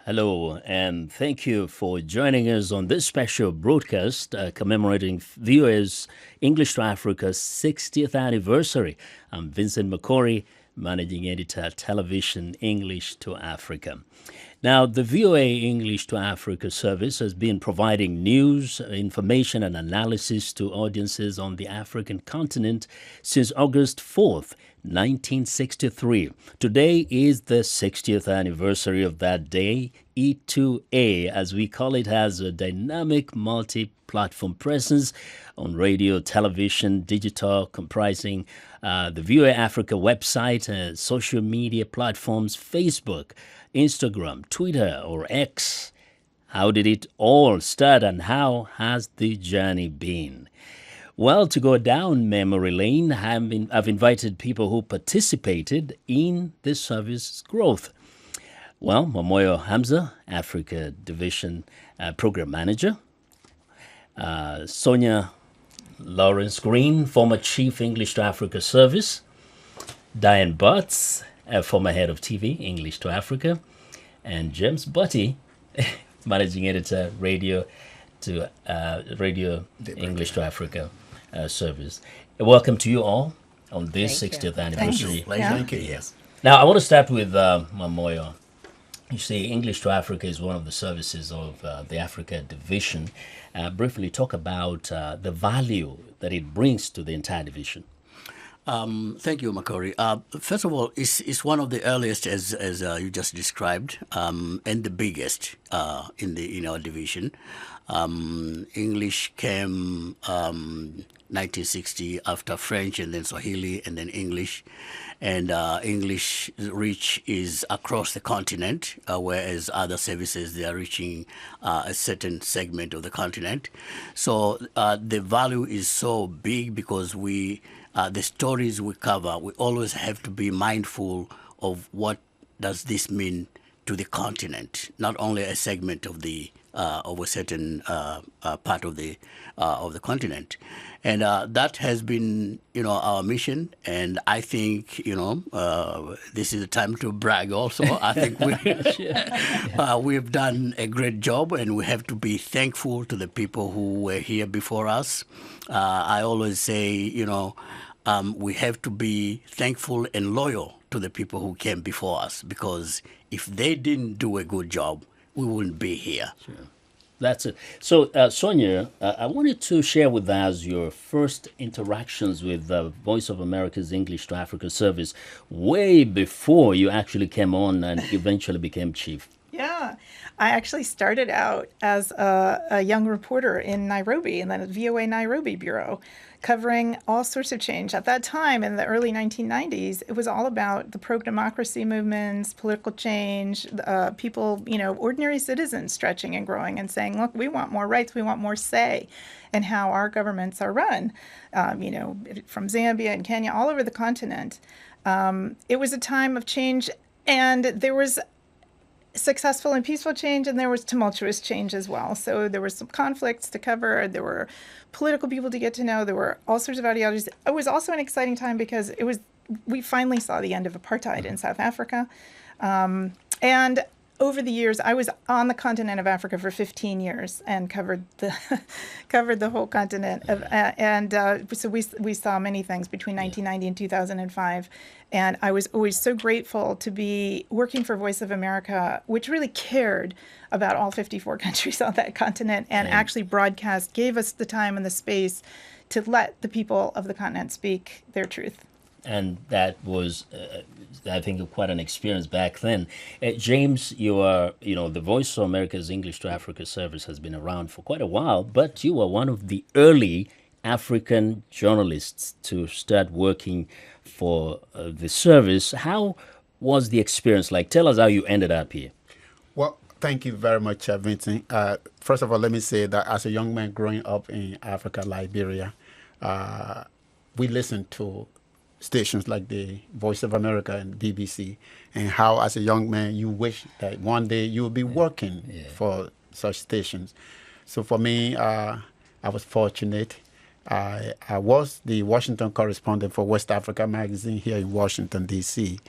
Hello, and thank you for joining us on this special broadcast commemorating VOA's English to Africa 60th anniversary. I'm Vincent McCory, Managing Editor, Television English to Africa. Now, the VOA English to Africa service has been providing news, information, and analysis to audiences on the African continent since August 4th, 1963. Today is the 60th anniversary of that day. E2A, as we call it, has a dynamic multi-platform presence on radio, television, digital, comprising the VOA Africa website, social media platforms, Facebook, Instagram, Twitter, or X. How did it all start and how has the journey been? Well, to go down memory lane, I've invited people who participated in this service's growth. Well, Momoyo Hamza, Africa Division Program Manager. Sonia Lawrence Green, former Chief English to Africa Service. Diane Butts, former Head of TV, English to Africa. And James Butty, Managing Editor, Radio English to Africa Service. Welcome to you all on this 60th anniversary. Thank you. Yes. Now, I want to start with Momoyo. You see, English to Africa is one of the services of the Africa Division. Briefly talk about the value that it brings to the entire division. Thank you, Makori. First of all, it's one of the earliest, as you just described, and the biggest in our division. English came 1960 after French, and then Swahili, and then English. And English reach is across the continent, whereas other services, they are reaching a certain segment of the continent. So the value is so big because the stories we cover, we always have to be mindful of what does this mean to the continent, not only a segment of a certain part of the continent. And that has been, our mission. And I think, this is a time to brag also. I think we've done a great job, and we have to be thankful to the people who were here before us. I always say, we have to be thankful and loyal to the people who came before us, because if they didn't do a good job, we wouldn't be here. Sure. That's it. So, Sonia, I wanted to share with us your first interactions with Voice of America's English to Africa service way before you actually came on and eventually became chief. Yeah, I actually started out as a young reporter in Nairobi, in the VOA Nairobi bureau, covering all sorts of change. At that time, in the early 1990s, it was all about the pro-democracy movements, political change, people, ordinary citizens stretching and growing and saying, look, we want more rights, we want more say in how our governments are run, from Zambia and Kenya, all over the continent. It was a time of change, and there was successful and peaceful change, and there was tumultuous change as well. So there were some conflicts to cover. There were political people to get to know. There were all sorts of ideologies. It was also an exciting time because we finally saw the end of apartheid in South Africa. And over the years, I was on the continent of Africa for 15 years and covered the whole continent. So we saw many things between 1990 and 2005. And I was always so grateful to be working for Voice of America, which really cared about all 54 countries on that continent and actually gave us the time and the space to let the people of the continent speak their truth. And that was, I think, quite an experience back then. James, you are, the Voice of America's English to Africa service has been around for quite a while, but you were one of the early African journalists to start working for the service. How was the experience like? Tell us how you ended up here. Well, thank you very much, Vincent. First of all, let me say that as a young man growing up in Africa, Liberia, we listened to stations like the Voice of America and BBC, and how as a young man you wish that one day you would be working for such stations. So for me, I was fortunate. I was the Washington correspondent for West Africa magazine here in Washington, D.C.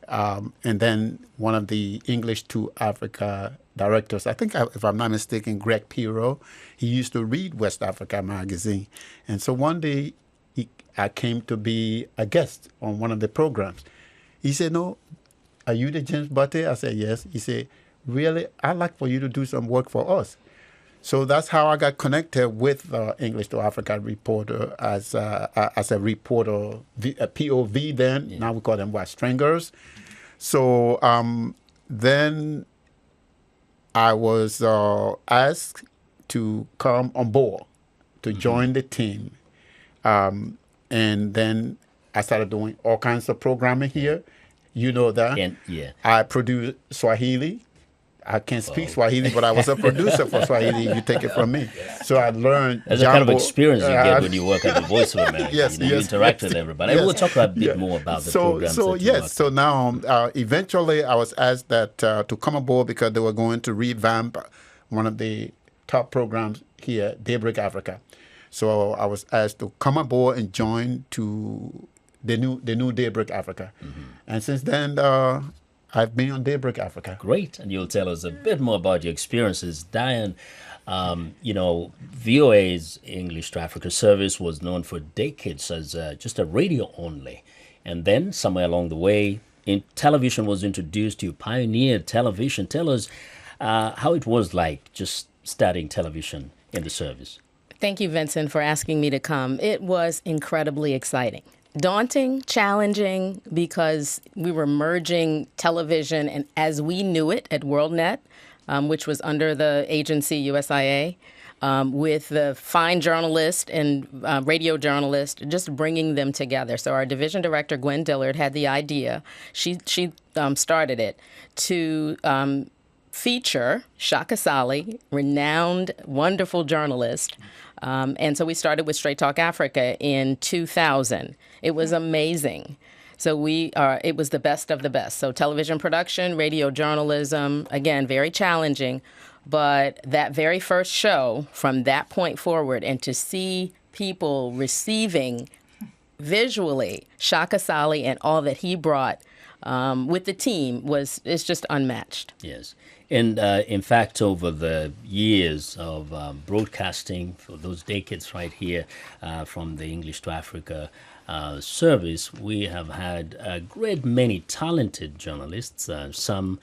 And then one of the English to Africa directors. I think, if I'm not mistaken, Greg Piro. He used to read West Africa magazine, and so one day I came to be a guest on one of the programs. He said, "No, are you the James Butte?" I said, "Yes." He said, "Really? I'd like for you to do some work for us." So that's how I got connected with English to Africa reporter as a reporter, a POV then. Yeah. Now we call them what, stringers. So then I was asked to come on board to join the team. And then I started doing all kinds of programming here. You know that. And, yeah. I produce Swahili. I can't speak Swahili, but I was a producer for Swahili. You take it from me. So I learned. That's the kind of experience you get when you work at the Voice of America. Yes, you interact with everybody. We'll talk a bit more about the programs. So now, eventually, I was asked that to come aboard because they were going to revamp one of the top programs here, Daybreak Africa. So I was asked to come aboard and join to the new Daybreak Africa, and since then. I've been on Daybreak Africa. Great. And you'll tell us a bit more about your experiences. Diane, VOA's English to Africa service was known for decades as just a radio only. And then somewhere along the way, television was introduced. You pioneered television. Tell us how it was like just starting television in the service. Thank you, Vincent, for asking me to come. It was incredibly exciting. Daunting, challenging, because we were merging television and as we knew it at WorldNet, which was under the agency USIA, with the fine journalist and radio journalist, just bringing them together. So our division director, Gwen Dillard, had the idea. She started it to feature Shaka Sali, renowned, wonderful journalist. And so we started with Straight Talk Africa in 2000. It was amazing. So it was the best of the best. So television production, radio journalism, again, very challenging. But that very first show, from that point forward, and to see people receiving visually Shaka Sali and all that he brought with the team it's just unmatched. Yes. And in fact, over the years of broadcasting, for those decades right here from the English to Africa service, we have had a great many talented journalists. Some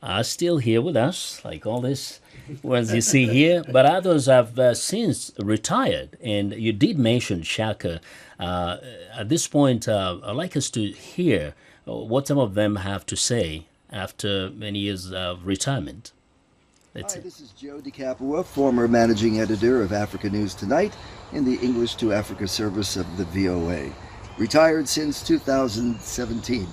are still here with us, like all these ones you see here, but others have since retired. And you did mention Shaka. At this point, I'd like us to hear what some of them have to say after many years of retirement. Hi, this is Joe DeCapua, former managing editor of Africa News Tonight in the English to Africa service of the VOA. Retired since 2017.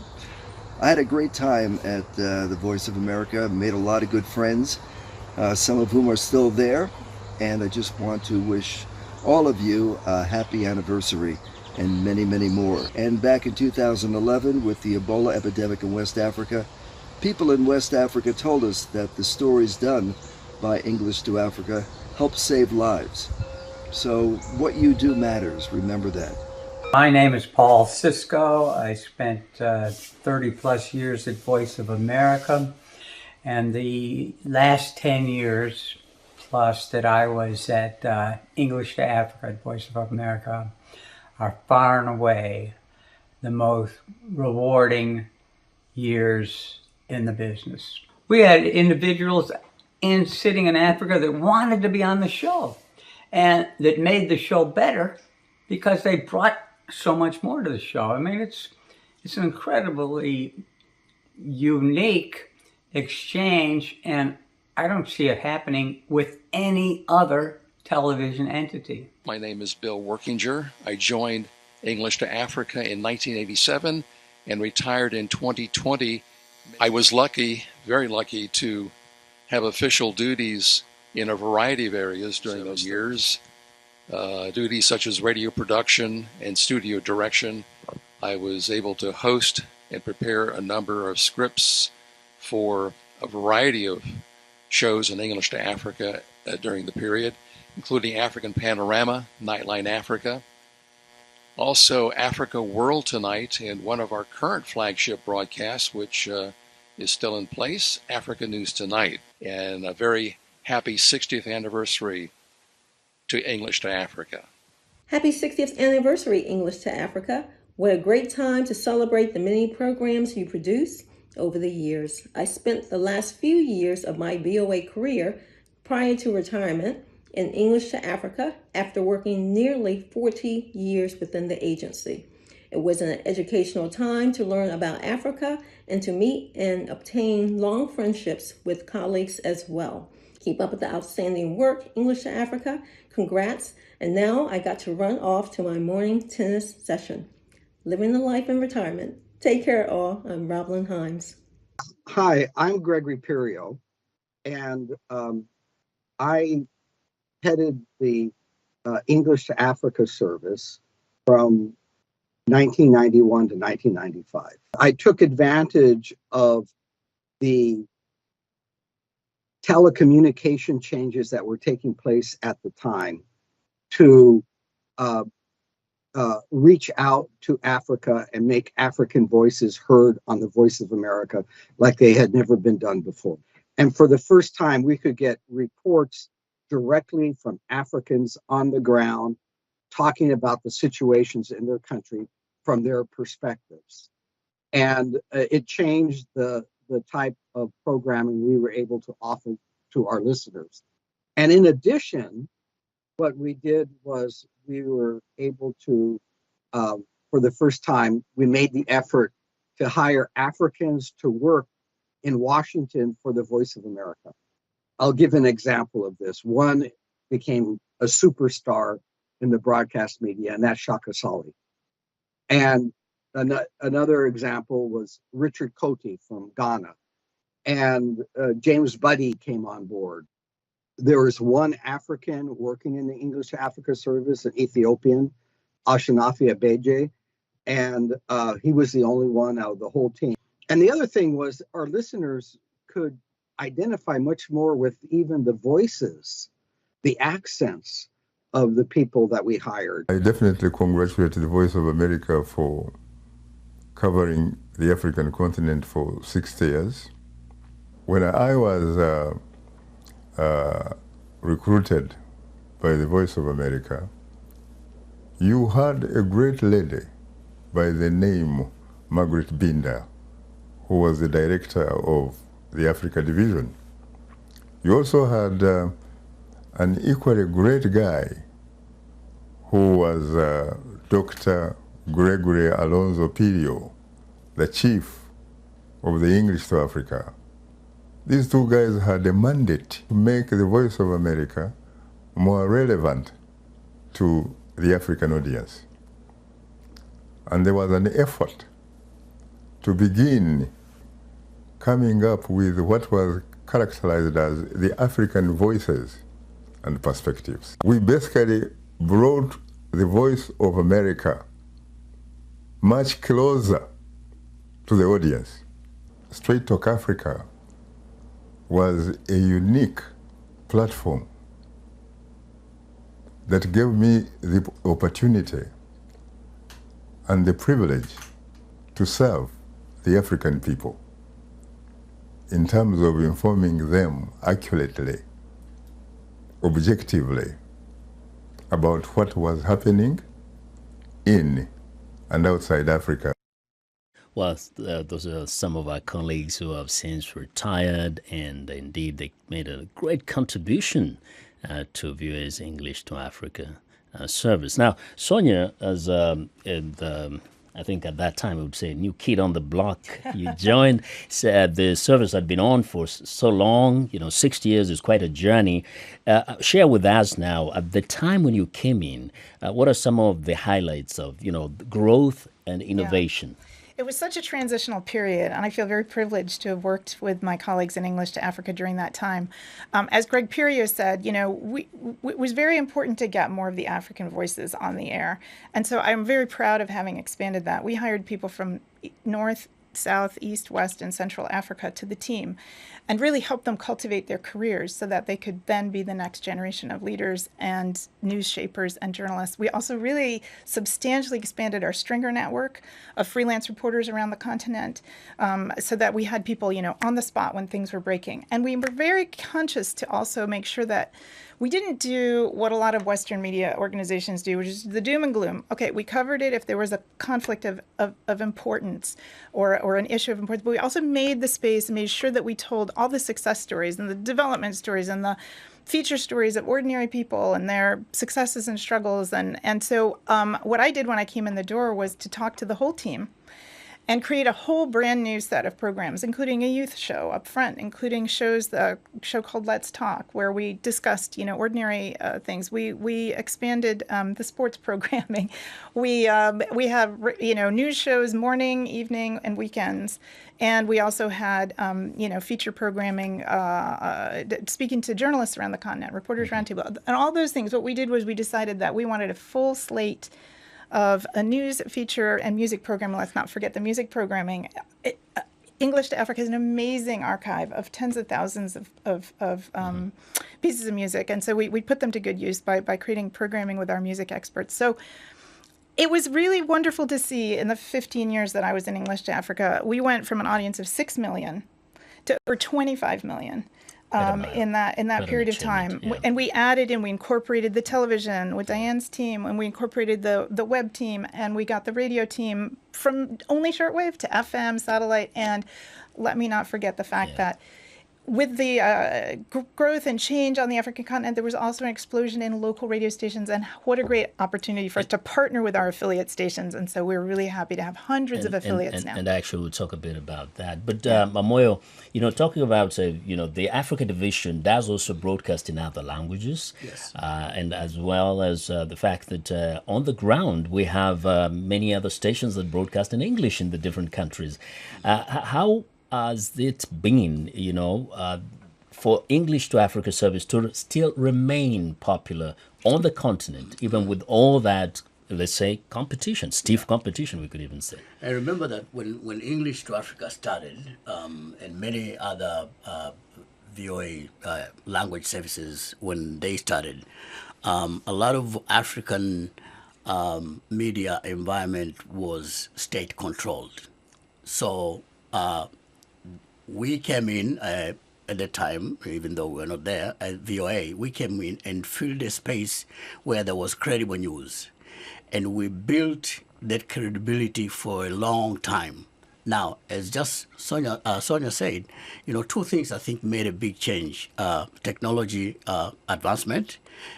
I had a great time at the Voice of America, made a lot of good friends, some of whom are still there, and I just want to wish all of you a happy anniversary and many, many more. And back in 2011, with the Ebola epidemic in West Africa, people in West Africa told us that the stories done by English to Africa help save lives. So what you do matters, remember that. My name is Paul Cisco. I spent 30 plus years at Voice of America, and the last 10 years plus that I was at English to Africa at Voice of America are far and away the most rewarding years in the business. We had individuals sitting in Africa that wanted to be on the show and that made the show better because they brought so much more to the show. I mean, it's an incredibly unique exchange, and I don't see it happening with any other television entity. My name is Bill Workinger. I joined English to Africa in 1987 and retired in 2020. I was lucky, very lucky, to have official duties in a variety of areas during those years. Duties such as radio production and studio direction. I was able to host and prepare a number of scripts for a variety of shows in English to Africa during the period, including African Panorama, Nightline Africa, also Africa World Tonight, and one of our current flagship broadcasts, which is still in place, Africa News Tonight, and a very happy 60th anniversary to English to Africa. Happy 60th anniversary, English to Africa. What a great time to celebrate the many programs you produce over the years. I spent the last few years of my VOA career prior to retirement in English to Africa after working nearly 40 years within the agency. It was an educational time to learn about Africa and to meet and obtain long friendships with colleagues as well. Keep up with the outstanding work, English to Africa. Congrats. And now I got to run off to my morning tennis session. Living the life in retirement. Take care, all. I'm Robin Himes. Hi, I'm Gregory Perio, and I headed the English to Africa service from 1991 to 1995. I took advantage of the telecommunication changes that were taking place at the time to reach out to Africa and make African voices heard on the Voice of America like they had never been done before. And for the first time, we could get reports directly from Africans on the ground talking about the situations in their country from their perspectives. And it changed the type of programming we were able to offer to our listeners. And in addition, what we did was we were able to, for the first time, we made the effort to hire Africans to work in Washington for the Voice of America. I'll give an example of this. One became a superstar in the broadcast media, and that's Shaka Sali. And another example was Richard Cote from Ghana. And James Buddy came on board. There was one African working in the English to Africa service, an Ethiopian, Ashanafi Abeje, and he was the only one out of the whole team. And the other thing was our listeners could identify much more with even the voices, the accents of the people that we hired. I definitely congratulate the Voice of America for covering the African continent for 60 years. When I was recruited by the Voice of America, you had a great lady by the name Margaret Binder, who was the director of the Africa division. You also had an equally great guy who was Dr. Gregory Alonzo Pirio, the chief of the English to Africa. These two guys had a mandate to make the Voice of America more relevant to the African audience. And there was an effort to begin coming up with what was characterized as the African voices and perspectives. We basically brought the Voice of America much closer to the audience. Straight Talk Africa was a unique platform that gave me the opportunity and the privilege to serve the African people in terms of informing them accurately, objectively, about what was happening in and outside Africa. Well, those are some of our colleagues who have since retired, and indeed they made a great contribution to VOA's English to Africa service. Now, Sonia, as I think at that time we would say new kid on the block, you joined. The service had been on for so long, 60 years is quite a journey. Share with us now, at the time when you came in, what are some of the highlights of, growth and innovation? Yeah. It was such a transitional period, and I feel very privileged to have worked with my colleagues in English to Africa during that time. As Greg Perio said, it was very important to get more of the African voices on the air. And so I'm very proud of having expanded that. We hired people from North, South, East, West, and Central Africa to the team and really help them cultivate their careers so that they could then be the next generation of leaders and news shapers and journalists. We also really substantially expanded our stringer network of freelance reporters around the continent, so that we had people, on the spot when things were breaking. And we were very conscious to also make sure that we didn't do what a lot of Western media organizations do, which is the doom and gloom. Okay, we covered it if there was a conflict of importance or an issue of importance, but we also made the space and made sure that we told all the success stories and the development stories and the feature stories of ordinary people and their successes and struggles. And so what I did when I came in the door was to talk to the whole team and create a whole brand new set of programs, including a youth show up front, including a show called Let's Talk, where we discussed, ordinary things. We expanded the sports programming. We have, news shows morning, evening, and weekends. And we also had, feature programming, speaking to journalists around the continent, Reporters Roundtable, and all those things. What we did was we decided that we wanted a full slate of a news, feature, and music program. Let's not forget the music programming. English to Africa is an amazing archive of tens of thousands of pieces of music. And so we put them to good use by creating programming with our music experts. So it was really wonderful to see in the 15 years that I was in English to Africa, we went from an audience of 6 million to over 25 million. In that period of time. Yeah. And we added and we incorporated the television with Diane's team, and we incorporated the web team, and we got the radio team from only shortwave to FM, satellite, and let me not forget the fact that with the growth and change on the African continent, there was also an explosion in local radio stations, and what a great opportunity for us to partner with our affiliate stations. And so we're really happy to have hundreds of affiliates now. And actually, we'll talk a bit about that. But Mamoyo, talking about, the Africa division does also broadcast in other languages. Yes. And as well as the fact that on the ground, we have many other stations that broadcast in English in the different countries. How has it been, for English to Africa service to still remain popular on the continent, even with all that, let's say, competition, stiff competition, we could even say? I remember that when English to Africa started, and many other VOA language services, when they started, a lot of African media environment was state-controlled. So we came in at the time, even though we were not there at VOA, we came in and filled a space where there was credible news. And we built that credibility for a long time. Now, as just Sonia said, two things I think made a big change. Technology advancement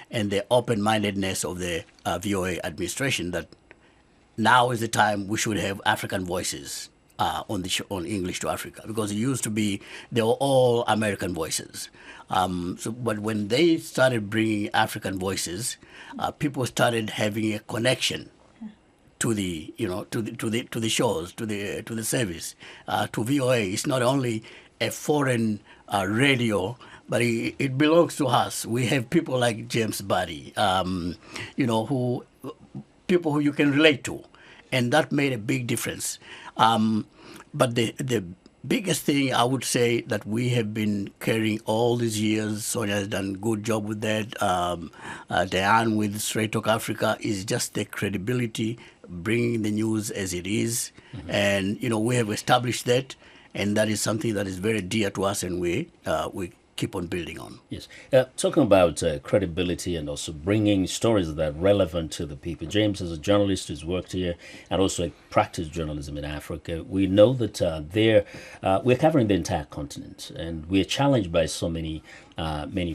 and the open-mindedness of the VOA administration that now is the time we should have African voices on English to Africa, because it used to be they were all American voices. But when they started bringing African voices, people started having a connection to the to the shows, to the service, to VOA. It's not only a foreign radio, but it belongs to us. We have people like James Buddy, people who you can relate to, and that made a big difference. But the biggest thing I would say that we have been carrying all these years, Sonia has done a good job with that, Diane with Straight Talk Africa, is just the credibility, bringing the news as it is. Mm-hmm. And, we have established that, and that is something that is very dear to us, and we keep on building on. Yes. Talking about credibility and also bringing stories that are relevant to the people. James, as a journalist who's worked here and also practiced journalism in Africa, we know that we're covering the entire continent, and we're challenged by so many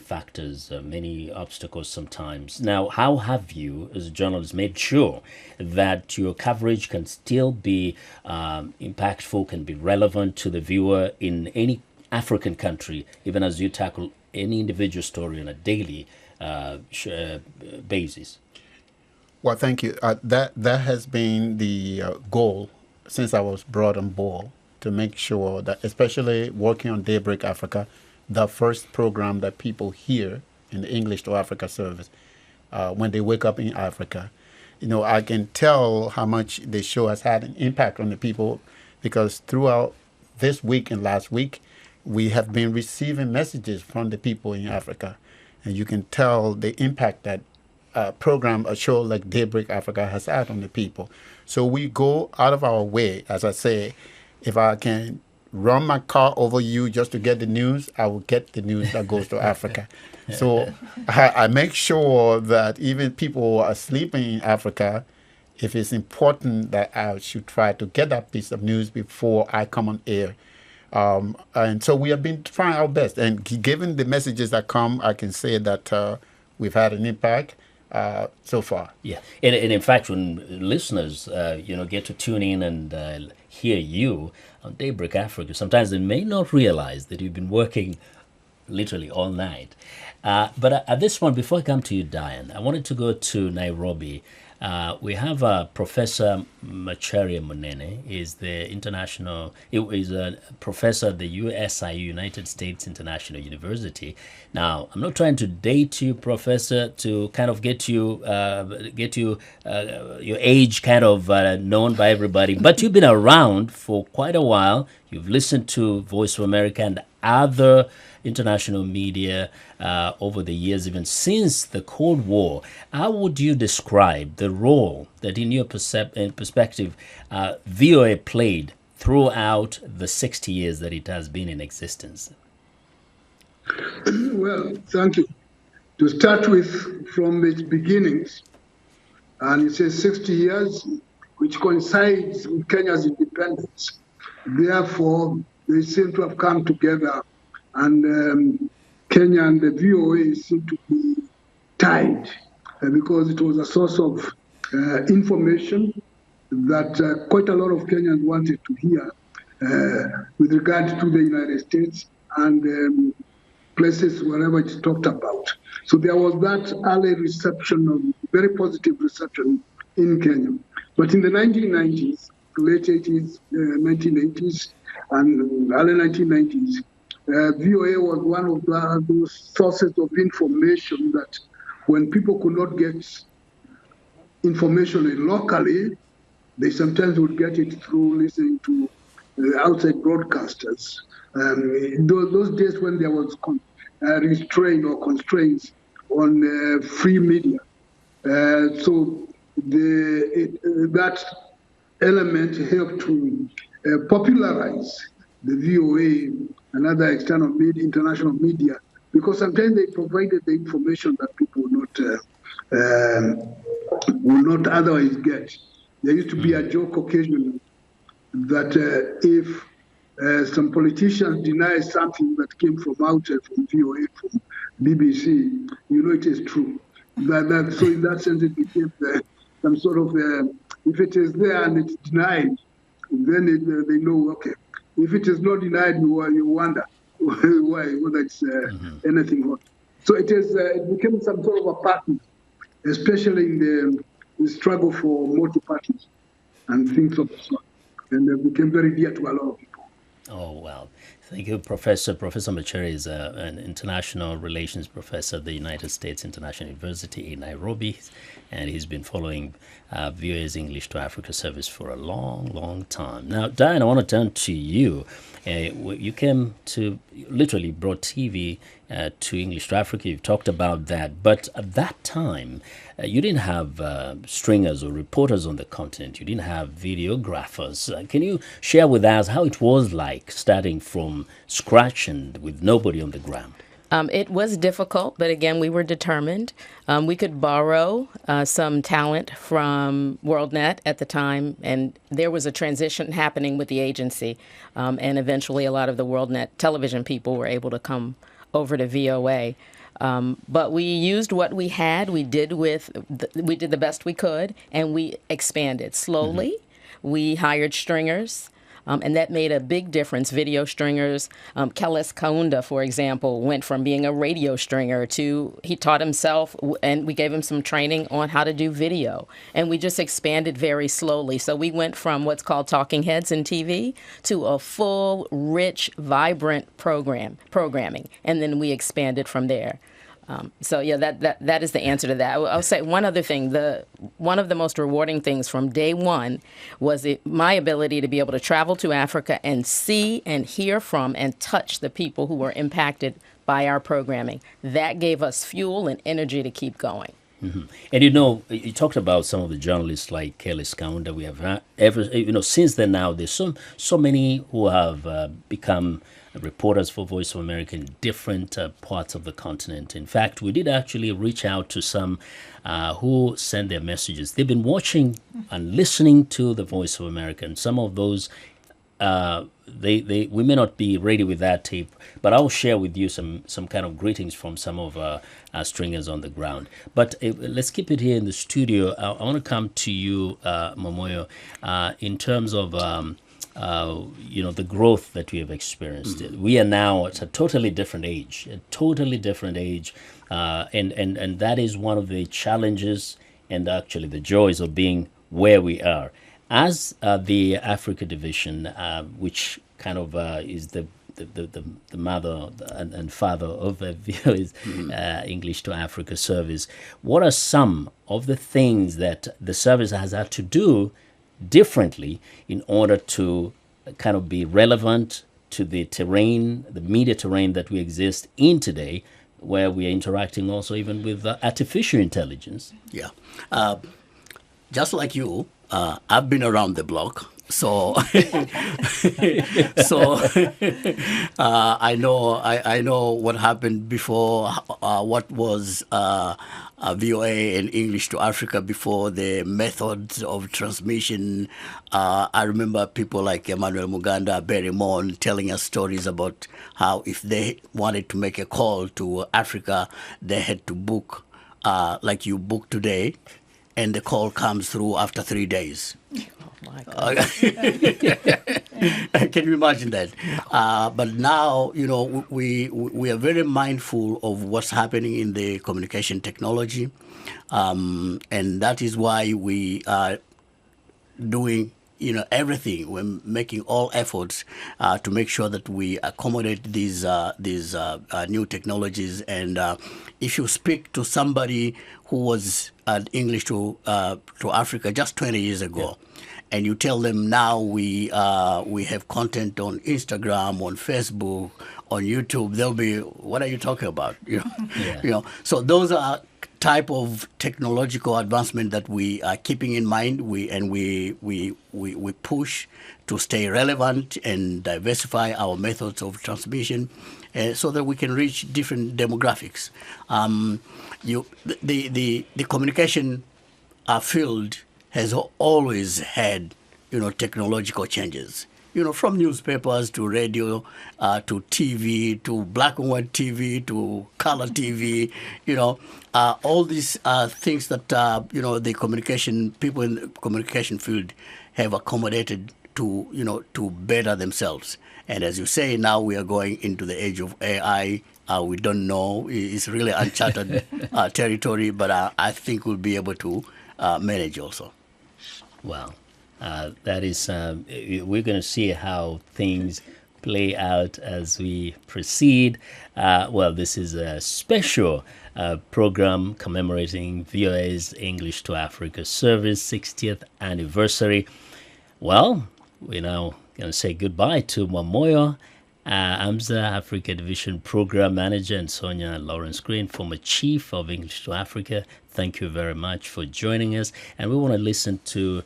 factors, many obstacles sometimes. Now, how have you, as a journalist, made sure that your coverage can still be impactful, can be relevant to the viewer in any African country, even as you tackle any individual story on a daily basis? Well, thank you. That has been the goal since I was brought on board, to make sure that, especially working on Daybreak Africa, the first program that people hear in the English to Africa service when they wake up in Africa, I can tell how much the show has had an impact on the people. because throughout this week and last week, we have been receiving messages from the people in Africa. And you can tell the impact that a show like Daybreak Africa has had on the people. So we go out of our way, as I say, if I can run my car over you just to get the news, I will get the news that goes to Africa. So I make sure that even people who are sleeping in Africa, if it's important, that I should try to get that piece of news before I come on air. And so we have been trying our best. And given the messages that come, I can say that we've had an impact so far. Yeah, and in fact, when listeners, get to tune in and hear you on Daybreak Africa, sometimes they may not realize that you've been working literally all night. But at this point, before I come to you, Diane, I wanted to go to Nairobi. We have Professor Macharia Munene. Is a professor at the USIU, United States International University. Now, I'm not trying to date you, Professor, to kind of get you your age kind of known by everybody, but you've been around for quite a while. You've listened to Voice of America and other international media over the years, even since the Cold War. How would you describe the role that, in your perspective, VOA played throughout the 60 years that it has been in existence? Well, thank you. To start with, from its beginnings, and it says 60 years, which coincides with Kenya's independence. Therefore, they seem to have come together, and Kenya and the VOA seem to be tied because it was a source of information that quite a lot of Kenyans wanted to hear with regard to the United States and places wherever it's talked about. So there was that early reception, of very positive reception in Kenya. But in the 1990s, late 80s, 1980s, and early 1990s, VOA was one of those sources of information that when people could not get information locally, they sometimes would get it through listening to outside broadcasters. Those days when there was restraint or constraints on free media. So that element helped to popularize the VOA and other external media, international media, because sometimes they provided the information that people would not otherwise get. There used to be a joke occasionally that if some politicians deny something that came from outside, from VOA, from BBC, it is true. So in that sense, it became some sort of, if it is there and it's denied, then they know, okay. If it is not denied, you wonder why, whether it's anything wrong. So it became some sort of a partner, especially in the struggle for multi-parties and things of the sort. And it became very dear to a lot of people. Oh, well. Thank you, Professor. Professor Macharia is an international relations professor at the United States International University in Nairobi, and he's been following VOA's English to Africa service for a long, long time. Now, Diane, I want to turn to you. You came to, literally brought TV to English to Africa. You've talked about that. But at that time, you didn't have stringers or reporters on the continent. You didn't have videographers. Can you share with us how it was like starting from scratch and with nobody on the ground? It was difficult, but again, we were determined. We could borrow some talent from WorldNet at the time, and there was a transition happening with the agency, and eventually a lot of the WorldNet television people were able to come over to VOA. But we used what we had. We did the best we could, and we expanded slowly. Mm-hmm. We hired stringers. And that made a big difference. Video stringers. Kellis Kaunda, for example, went from being a radio stringer to, he taught himself, and we gave him some training on how to do video. And we just expanded very slowly. So we went from what's called talking heads in TV to a full, rich, vibrant programming. And then we expanded from there. So yeah, that is the answer to that. I'll say one other thing. One of the most rewarding things from day one was my ability to be able to travel to Africa and see and hear from and touch the people who were impacted by our programming. That gave us fuel and energy to keep going. Mm-hmm. And you talked about some of the journalists like Kelly Skaunda. We have since then now there's so many who have become reporters for Voice of America in different parts of the continent. In fact, we did actually reach out to some who sent their messages. They've been watching and listening to the Voice of America, and some of those we may not be ready with that tape, but I'll share with you some kind of greetings from some of our stringers on the ground. But let's keep it here in the studio. I want to come to you, Momoyo, in terms of the growth that we have experienced. Mm-hmm. We are now at a totally different age, and that is one of the challenges and actually the joys of being where we are. As the Africa division, which kind of is the mother and father of VOA's English to Africa service, what are some of the things that the service has had to do differently in order to kind of be relevant to the terrain, the media terrain that we exist in today, where we are interacting also even with artificial intelligence? Yeah. Just like you, I've been around the block. So, I know what happened before. What was VOA and English to Africa before the methods of transmission. I remember people like Emmanuel Muganda, Barry Mon telling us stories about how if they wanted to make a call to Africa, they had to book, like you book today, and the call comes through after 3 days. My God. Can you imagine that? But now, we are very mindful of what's happening in the communication technology, and that is why we are doing everything. We're making all efforts to make sure that we accommodate these new technologies. And if you speak to somebody who was at English to Africa just 20 years ago, and you tell them now we have content on Instagram, on Facebook, on YouTube, they'll be, what are you talking about? So those are type of technological advancement that we are keeping in mind. We push to stay relevant and diversify our methods of transmission, so that we can reach different demographics. The communication field has always had, technological changes. From newspapers to radio, to TV, to black and white TV, to color TV. All these things that the communication people in the communication field have accommodated to to better themselves. And as you say, now we are going into the age of AI. We don't know; it's really uncharted territory, but I think we'll be able to manage also. Wow. That is, we're going to see how things play out as we proceed. This is a special program commemorating VOA's English to Africa service 60th anniversary. Well, we're now going to say goodbye to Momoyo Amza, Africa Division Program Manager, and Sonia Lawrence Green, former Chief of English to Africa. Thank you very much for joining us. And we want to listen to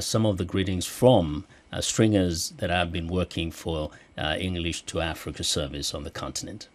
some of the greetings from stringers that have been working for English to Africa service on the continent.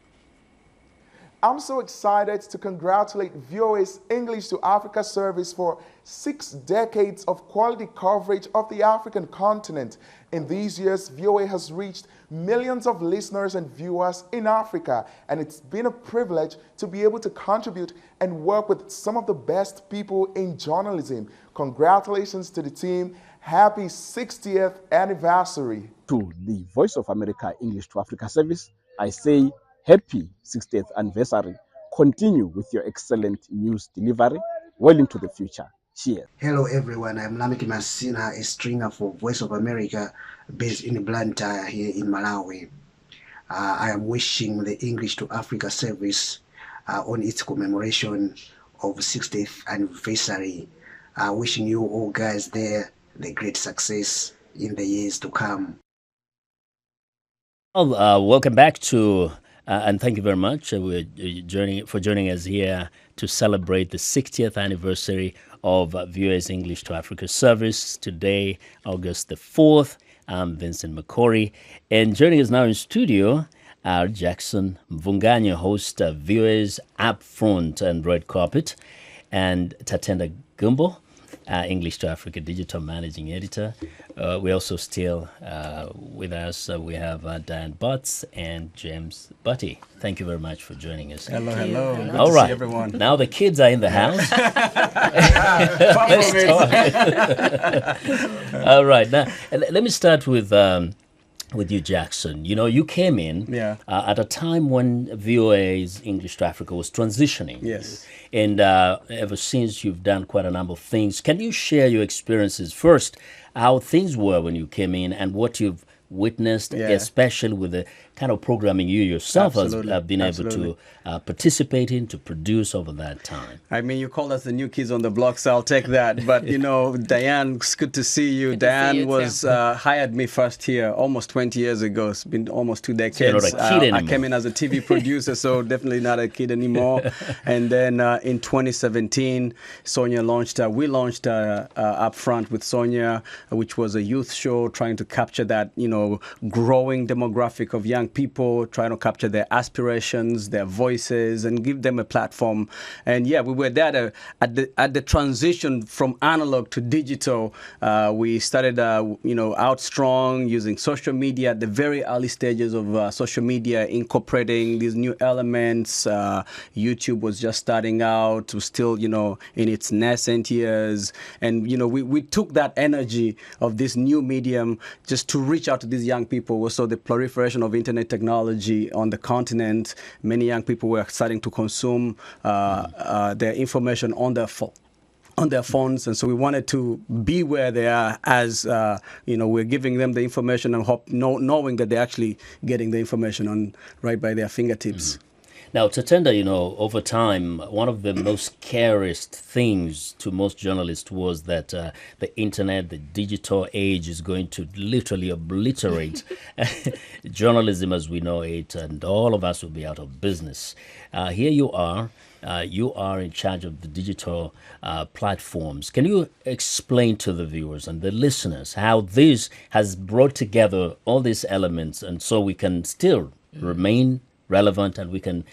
I'm so excited to congratulate VOA's English to Africa service for 6 decades of quality coverage of the African continent. In these years, VOA has reached millions of listeners and viewers in Africa, and it's been a privilege to be able to contribute and work with some of the best people in journalism. Congratulations to the team. Happy 60th anniversary. To the Voice of America English to Africa service, I say happy 60th anniversary. Continue with your excellent news delivery well into the future. Cheers. Hello everyone, I'm Lamiki Masina, a stringer for Voice of America based in Blantyre here in Malawi. I am wishing the English to Africa service on its commemoration of 60th anniversary. Wishing you all guys there the great success in the years to come. Well, welcome back to, and thank you very much for joining us here to celebrate the 60th anniversary of VOA's English to Africa service today, August the 4th. I'm Vincent McCory, and joining us now in studio are Jackson Mvunganya, host of VOA's Up Front and Red Carpet, and Tatenda Gumbo, English to Africa Digital Managing Editor. We also still with us, we have Diane Butts and James Butty. Thank you very much for joining us. Hello, hello. Good All to right. see everyone. Now the kids are in the house. All right. Now, let me start with you, Jackson. You know, you came in at a time when VOA's English to Africa was transitioning. Yes. And ever since, you've done quite a number of things. Can you share your experiences first, how things were when you came in and what you've witnessed, especially with the kind of programming you yourself have been able to participate in, to produce over that time? I mean, you call us the new kids on the block, so I'll take that. But, you know, Diane, it's good to see you. Diane was hired me first here almost 20 years ago. It's been almost 2 decades. So you're not a kid anymore. I came in as a TV producer, so definitely not a kid anymore. And then in 2017, Sonia launched, we launched Up Front with Sonia, which was a youth show trying to capture that, you know, growing demographic of young people, trying to capture their aspirations, their voices, and give them a platform. And yeah, we were there at the transition from analog to digital. We started, you know, out strong using social media at the very early stages of social media, incorporating these new elements. YouTube was just starting out, was still, you know, in its nascent years. And, you know, we took that energy of this new medium just to reach out to these young people. So the proliferation of internet technology on the continent, many young people were starting to consume their information on their phones, and so we wanted to be where they are as, you know, we're giving them the information and knowing that they're actually getting the information right by their fingertips. Now, Tatenda, you know, over time, one of the most scariest things to most journalists was that the internet, the digital age is going to literally obliterate journalism as we know it, and all of us will be out of business. Here you are. You are in charge of the digital platforms. Can you explain to the viewers and the listeners how this has brought together all these elements and so we can still remain relevant and we can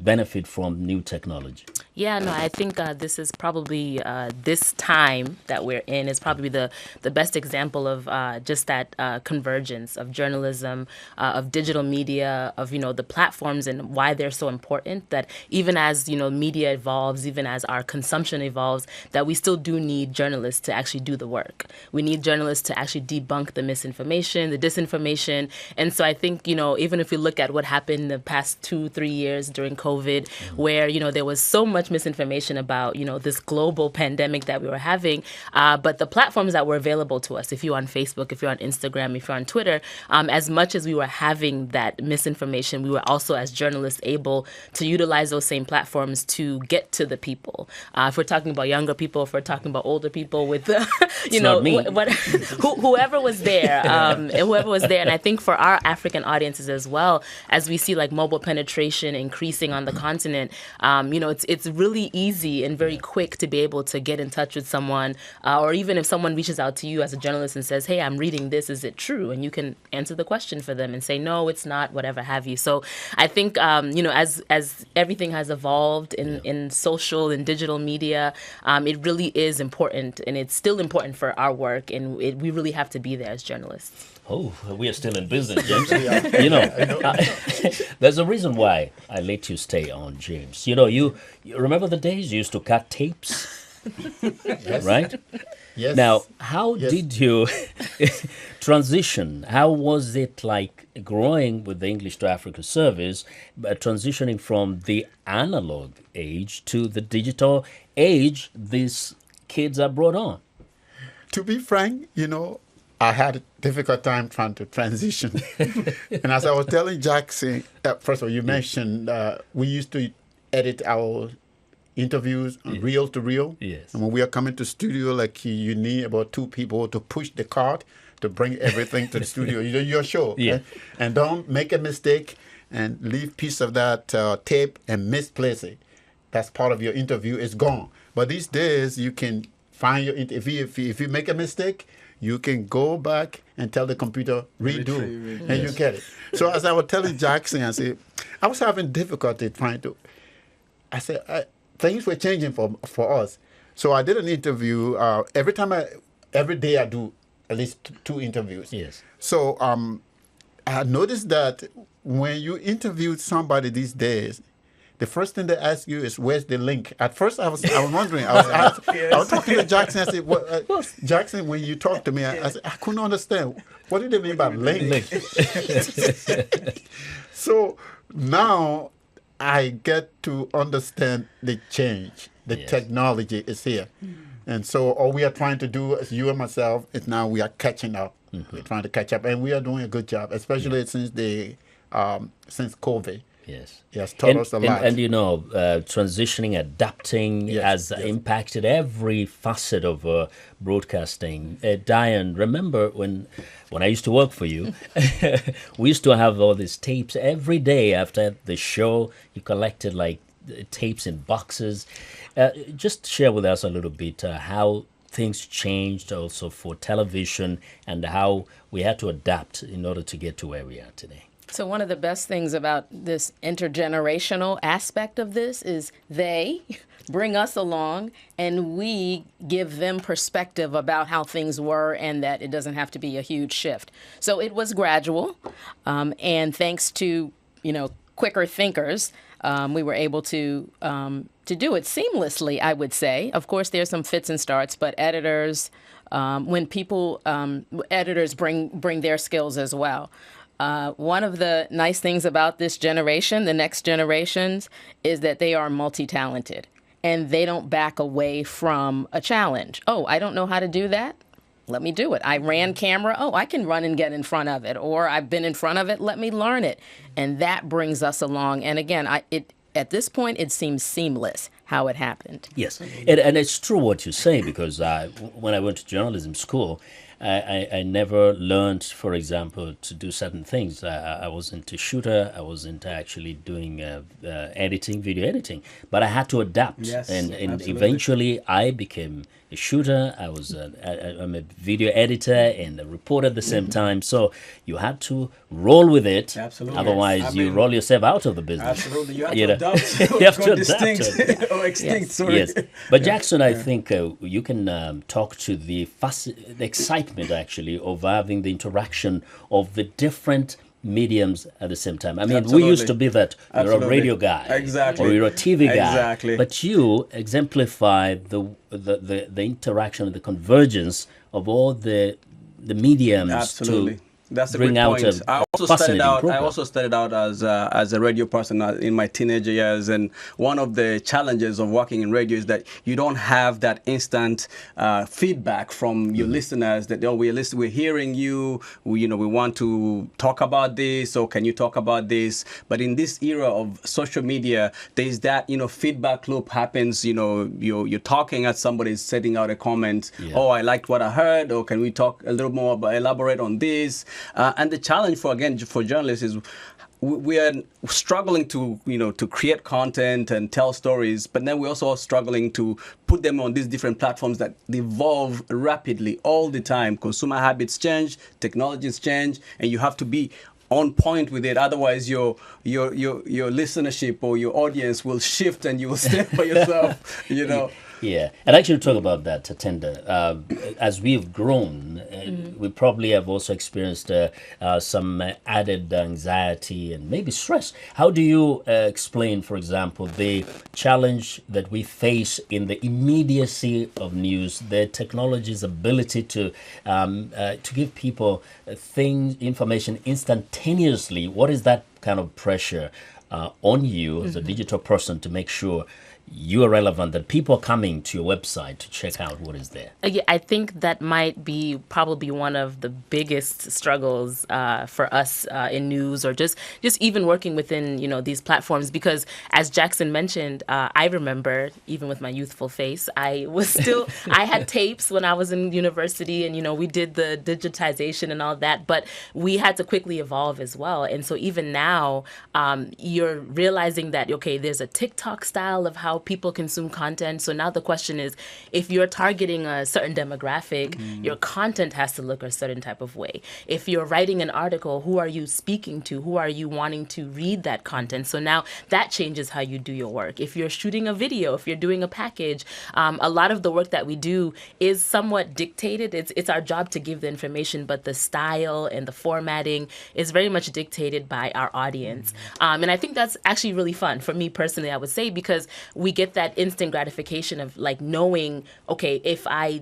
benefit from new technology? Yeah, no, I think this is probably this time that we're in is probably the best example of just that convergence of journalism, of digital media, of, you know, the platforms and why they're so important, that even as, you know, media evolves, even as our consumption evolves, that we still do need journalists to actually do the work. We need journalists to actually debunk the misinformation, the disinformation. And so I think, you know, even if we look at what happened in the past 2-3 years during COVID, where, you know, there was so much misinformation about, you know, this global pandemic that we were having, but the platforms that were available to us, if you're on Facebook, if you're on Instagram, if you're on Twitter, as much as we were having that misinformation, we were also, as journalists, able to utilize those same platforms to get to the people. If we're talking about younger people, if we're talking about older people, with you know, whoever was there, and I think for our African audiences as well, as we see like mobile penetration increasing on the continent, you know, it's really easy and very quick to be able to get in touch with someone, or even if someone reaches out to you as a journalist and says, hey, I'm reading this, is it true? And you can answer the question for them and say, no, it's not, whatever have you. So I think, you know, as everything has evolved in social and digital media, it really is important, and it's still important for our work, and we really have to be there as journalists. Oh, we are still in business, James. You know, there's a reason why I let you stay on, James. You know, you remember the days you used to cut tapes, right? Yes. Now, how did you transition? How was it like growing with the English to Africa service, transitioning from the analog age to the digital age these kids are brought on? To be frank, you know, I had difficult time trying to transition. And as I was telling Jackson, first of all, you mentioned we used to edit our interviews reel to reel. Yes. And when we are coming to studio, like you need about 2 people to push the cart to bring everything to the studio. Your show. Yeah. Okay? And don't make a mistake and leave piece of that tape and misplace it. That's part of your interview. It's gone. But these days, you can find your if you make a mistake, you can go back and tell the computer redo, and you get it. So as I was telling Jackson, I said I was having difficulty trying to. I said things were changing for us. So I did an interview. Every day I do at least 2 interviews. Yes. So I noticed that when you interview somebody these days, the first thing they ask you is, "Where's the link?" At first, I was wondering. I was talking to Jackson. I said, "Jackson, when you talk to me, I said I couldn't understand. What did they mean by link?" So now I get to understand the change. The technology is here, and so all we are trying to do, as you and myself, is now we are catching up. We're trying to catch up, and we are doing a good job, especially since since COVID. Yes. Yes, taught us a lot. And transitioning, adapting has impacted every facet of broadcasting. Diane, remember when I used to work for you, we used to have all these tapes every day after the show. You collected like tapes in boxes. Just share with us a little bit how things changed also for television and how we had to adapt in order to get to where we are today. So one of the best things about this intergenerational aspect of this is they bring us along and we give them perspective about how things were and that it doesn't have to be a huge shift. So it was gradual, and thanks to quicker thinkers, we were able to do it seamlessly, I would say. Of course, there's some fits and starts, but editors, editors bring their skills as well. One of the nice things about this generation, the next generations, is that they are multi-talented and they don't back away from a challenge. Oh, I don't know how to do that. Let me do it. I ran camera. Oh, I can run and get in front of it. Or I've been in front of it. Let me learn it. And that brings us along. And again, at this point, it seems seamless how it happened. Yes. And it's true what you say, because when I went to journalism school, I never learned, for example, to do certain things. I wasn't a shooter. I wasn't actually doing editing, video editing. But I had to adapt. Yes, and absolutely. Eventually I became a shooter. I'm a video editor and a reporter at the same time. So you had to roll with it. Absolutely. Otherwise, you roll yourself out of the business. Absolutely. You have to adapt. You have to adapt. Distinct or extinct. Yes. Sorry. Yes. But Jackson, I think you can talk to the excitement, actually, of having the interaction of the different mediums at the same time. I mean, Absolutely. we used to be that you're Absolutely. a radio guy, Exactly. or you're a TV guy, Exactly. but you exemplify the interaction, the convergence of all the mediums. Absolutely. To That's a bring great out point. a I also started out as a radio person in my teenage years, and one of the challenges of working in radio is that you don't have that instant feedback from your listeners that we're hearing you, we want to talk about this, or can you talk about this? But in this era of social media, there's that feedback loop happens. You're talking at somebody setting out a comment. Yeah. Oh, I liked what I heard, or can we talk a little more about, elaborate on this? And the challenge for journalists is we are struggling to create content and tell stories, but then we're also struggling to put them on these different platforms that evolve rapidly all the time. Consumer habits change, technologies change, and you have to be on point with it. Otherwise, your listenership or your audience will shift, and you will stand for yourself. Yeah, and actually talk about that, Tatenda. As we've grown, we probably have also experienced some added anxiety and maybe stress. How do you explain, for example, the challenge that we face in the immediacy of news, the technology's ability to give people information instantaneously? What is that kind of pressure on you as a digital person to make sure you are relevant, that people are coming to your website to check out what is there? Yeah, I think that might be probably one of the biggest struggles for us in news, or just even working within these platforms. Because as Jackson mentioned, I remember even with my youthful face, I had tapes when I was in university, and we did the digitization and all that, but we had to quickly evolve as well. And so even now, you're realizing that there's a TikTok style of how people consume content. So now the question is, if you're targeting a certain demographic, your content has to look a certain type of way. If you're writing an article, who are you speaking to? Who are you wanting to read that content? So now that changes how you do your work. If you're shooting a video, if you're doing a package, a lot of the work that we do is somewhat dictated. It's our job to give the information, but the style and the formatting is very much dictated by our audience. And I think that's actually really fun for me personally, I would say, because we get that instant gratification of knowing, okay, if I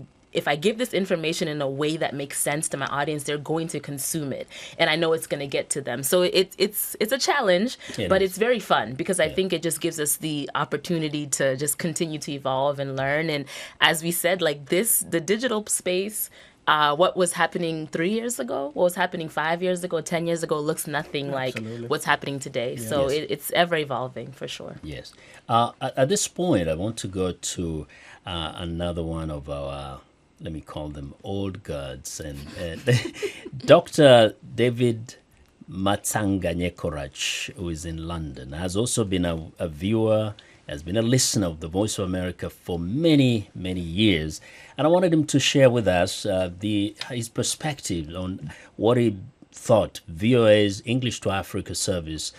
give this information in a way that makes sense to my audience, they're going to consume it, and I know it's going to get to them. So it's a challenge, but it's very fun, because I think it just gives us the opportunity to just continue to evolve and learn. And as we said, the digital space, what was happening 3 years ago, what was happening 5 years ago, 10 years ago, looks nothing like what's happening today. Yeah. So it's ever evolving, for sure. Yes. At this point, I want to go to another one of our, let me call them old guards, and Dr. David Matsanga-Nyekorach, who is in London, has also been a viewer, has been a listener of the Voice of America for many, many years. And I wanted him to share with us his perspective on what he thought VOA's English to Africa service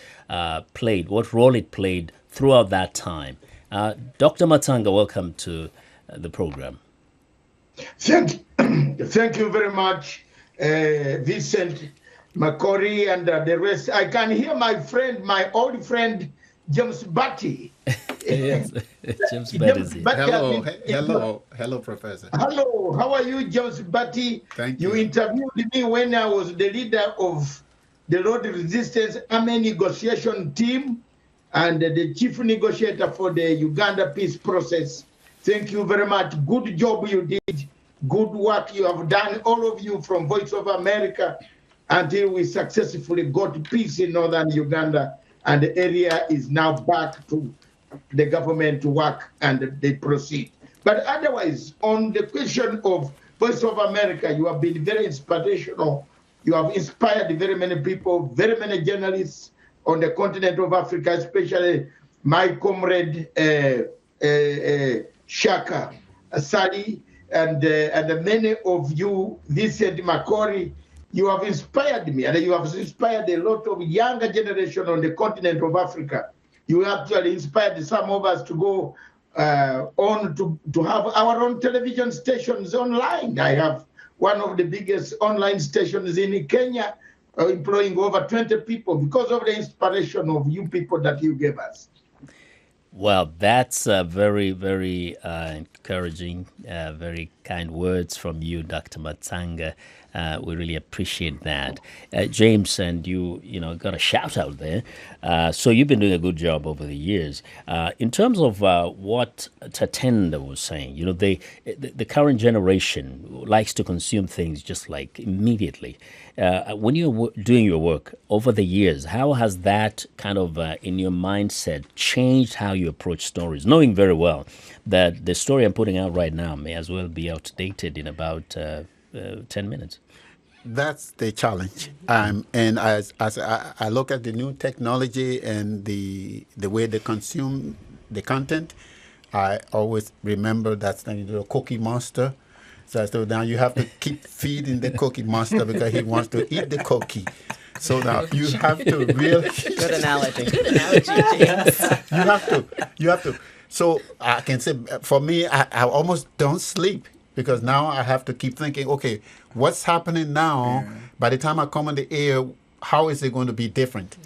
played, what role it played throughout that time. Dr. Matanga, welcome to the program. Thank you very much, Vincent McCory, and the rest. I can hear my old friend, James Batty. Yes, James Batty. Hello, Professor. Hello, how are you, James Batty? Thank you. You interviewed me when I was the leader of the Road Resistance Army negotiation team and the chief negotiator for the Uganda peace process. Thank you very much. Good job you did. Good work you have done, all of you from Voice of America, until we successfully got peace in northern Uganda, and the area is now back to the government to work and they proceed. But otherwise, on the question of Voice of America, you have been very inspirational. You have inspired very many people, very many journalists on the continent of Africa, especially my comrade Shaka Sali, and many of you, Vincent McCory. You have inspired me, and you have inspired a lot of younger generation on the continent of Africa. You actually inspired some of us to go on to have our own television stations online. I have one of the biggest online stations in Kenya, employing over 20 people because of the inspiration of you people that you gave us. Well, that's very, very encouraging, very kind words from you, Dr. Matsanga. We really appreciate that. James, and you got a shout out there. So you've been doing a good job over the years. In terms of what Tatenda was saying, the current generation likes to consume things just like immediately. When you're doing your work over the years, how has that kind of in your mindset changed how you approach stories, knowing very well that the story I'm putting out right now may as well be outdated in about 10 minutes? That's the challenge. And as I look at the new technology and the way they consume the content, I always remember that the Cookie Monster. So now you have to keep feeding the Cookie Monster because he wants to eat the cookie. So now you have to really... Good analogy. Good analogy, James. You have to. So I can say, for me, I almost don't sleep because now I have to keep thinking, okay, what's happening now? By the time I come on the air, how is it going to be different?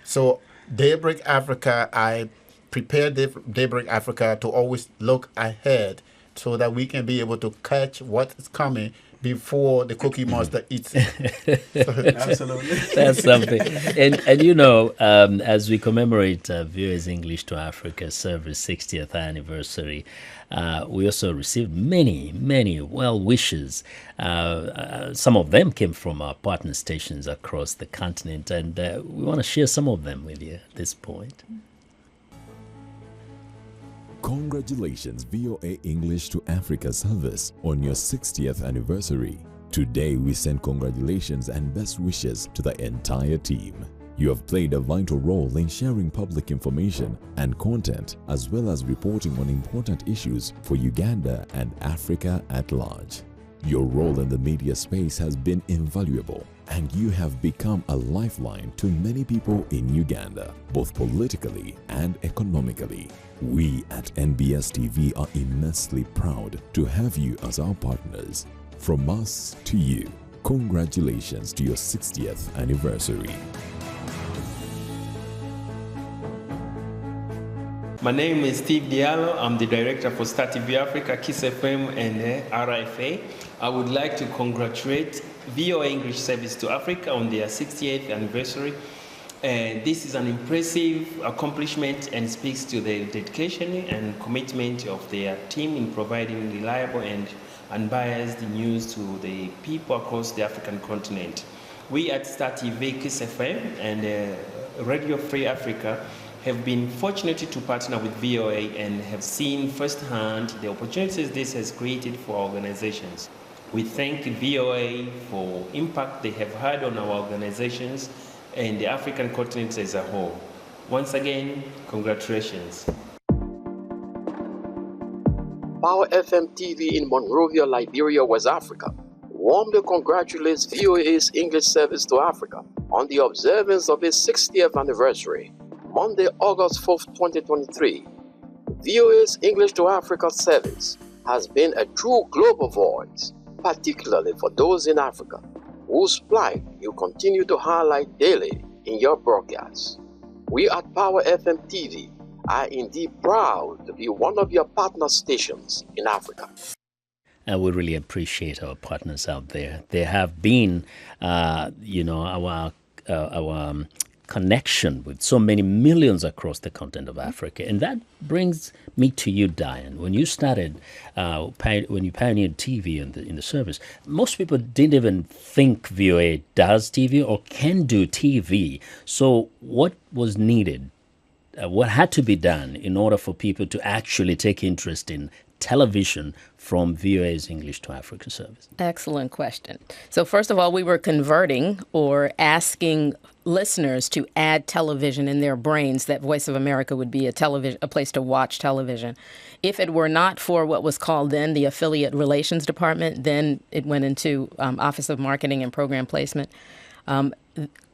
So Daybreak Africa, I prepare Daybreak Africa to always look ahead so that we can be able to catch what is coming before the Cookie Monster eats it. Absolutely. That's something. And you know, as we commemorate VOA's English to Africa service 60th anniversary, we also received many well wishes. Some of them came from our partner stations across the continent, and we want to share some of them with you at this point. Congratulations, VOA English to Africa service on your 60th anniversary. Today we send congratulations and best wishes to the entire team. You have played a vital role in sharing public information and content, as well as reporting on important issues for Uganda and Africa at large. Your role in the media space has been invaluable, and you have become a lifeline to many people in Uganda, both politically and economically. We at NBS TV are immensely proud to have you as our partners. From us to you, congratulations to your 60th anniversary. My name is Steve Diallo. I'm the director for Star TV Africa, Kiss FM, and RFA. I would like to congratulate VOA English Service to Africa on their 68th anniversary. And this is an impressive accomplishment and speaks to the dedication and commitment of their team in providing reliable and unbiased news to the people across the African continent. We at Star TV, Kiss FM, and Radio Free Africa have been fortunate to partner with VOA and have seen firsthand the opportunities this has created for our organizations. We thank VOA for impact they have had on our organizations and the African continent as a whole. Once again, congratulations. Power FM TV in Monrovia, Liberia, West Africa, warmly congratulates VOA's English service to Africa on the observance of its 60th anniversary, Monday, August 4th, 2023. VOA's English to Africa service has been a true global voice, particularly for those in Africa, whose plight you continue to highlight daily in your broadcasts. We at Power FM TV are indeed proud to be one of your partner stations in Africa. And we really appreciate our partners out there. They have been, our connection with so many millions across the continent of Africa. And that brings me to you, Diane. When you started, when you pioneered TV in the service, most people didn't even think VOA does TV or can do TV. So what was needed? What had to be done in order for people to actually take interest in television from VOA's English to Africa service? Excellent question. So first of all, we were converting or asking listeners to add television in their brains, that Voice of America would be a place to watch television. If it were not for what was called then the Affiliate Relations Department, then it went into Office of Marketing and Program Placement.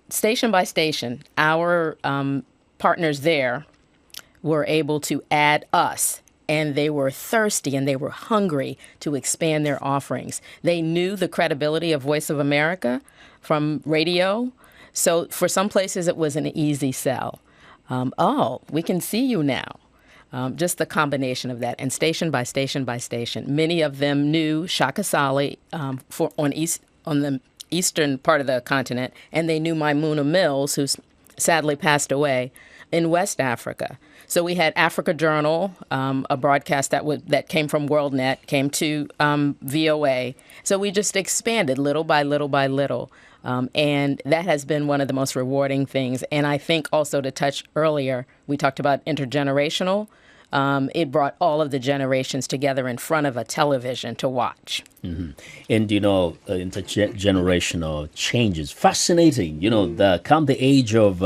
Station by station, our partners there were able to add us, and they were thirsty and they were hungry to expand their offerings. They knew the credibility of Voice of America from radio. So for some places, it was an easy sell. We can see you now. Just the combination of that. And station by station by station, many of them knew Shaka Sali on the eastern part of the continent, and they knew Maimuna Mills, who's sadly passed away, in West Africa. So we had Africa Journal, a broadcast that came from WorldNet, came to VOA. So we just expanded little by little by little. And that has been one of the most rewarding things. And I think also, to touch earlier, we talked about intergenerational. It brought all of the generations together in front of a television to watch. Mm-hmm. And, intergenerational changes, fascinating. Come the age of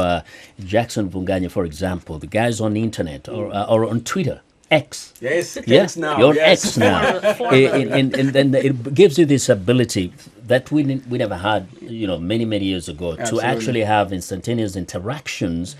Jackson Vunganya, for example, the guys on the internet or on Twitter. X. Yes, yeah? X now. You're yes. X now. And then it gives you this ability that we never had, many years ago. Absolutely. To actually have instantaneous interactions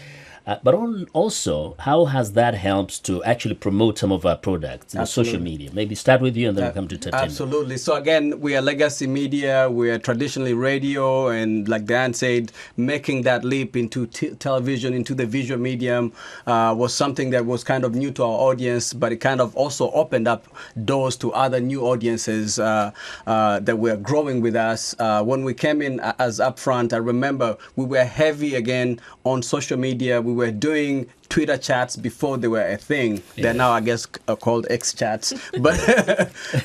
But also, how has that helped to actually promote some of our products in social media? Maybe start with you and then we'll come to Tatenda. Absolutely. So again, we are legacy media. We are traditionally radio, and like Dan said, making that leap into television, into the visual medium, was something that was kind of new to our audience, but it kind of also opened up doors to other new audiences that were growing with us. When we came in as Upfront, I remember we were heavy again on social media. We were doing Twitter chats before they were a thing. Yeah. They're now, I guess, called X chats. But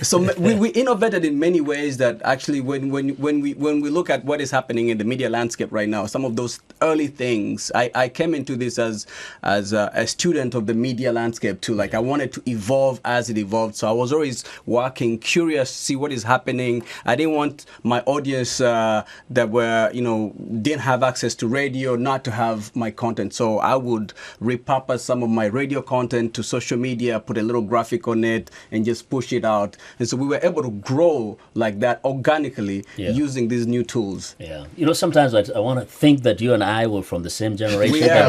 so we innovated in many ways that actually, when we look at what is happening in the media landscape right now, some of those early things, I came into this as a student of the media landscape too. Like I wanted to evolve as it evolved. So I was always working, curious, see what is happening. I didn't want my audience that were, didn't have access to radio not to have my content. So I would repurpose some of my radio content to social media, put a little graphic on it, and just push it out. And so we were able to grow like that organically using these new tools. Yeah. Sometimes I want to think that you and I were from the same generation. We are.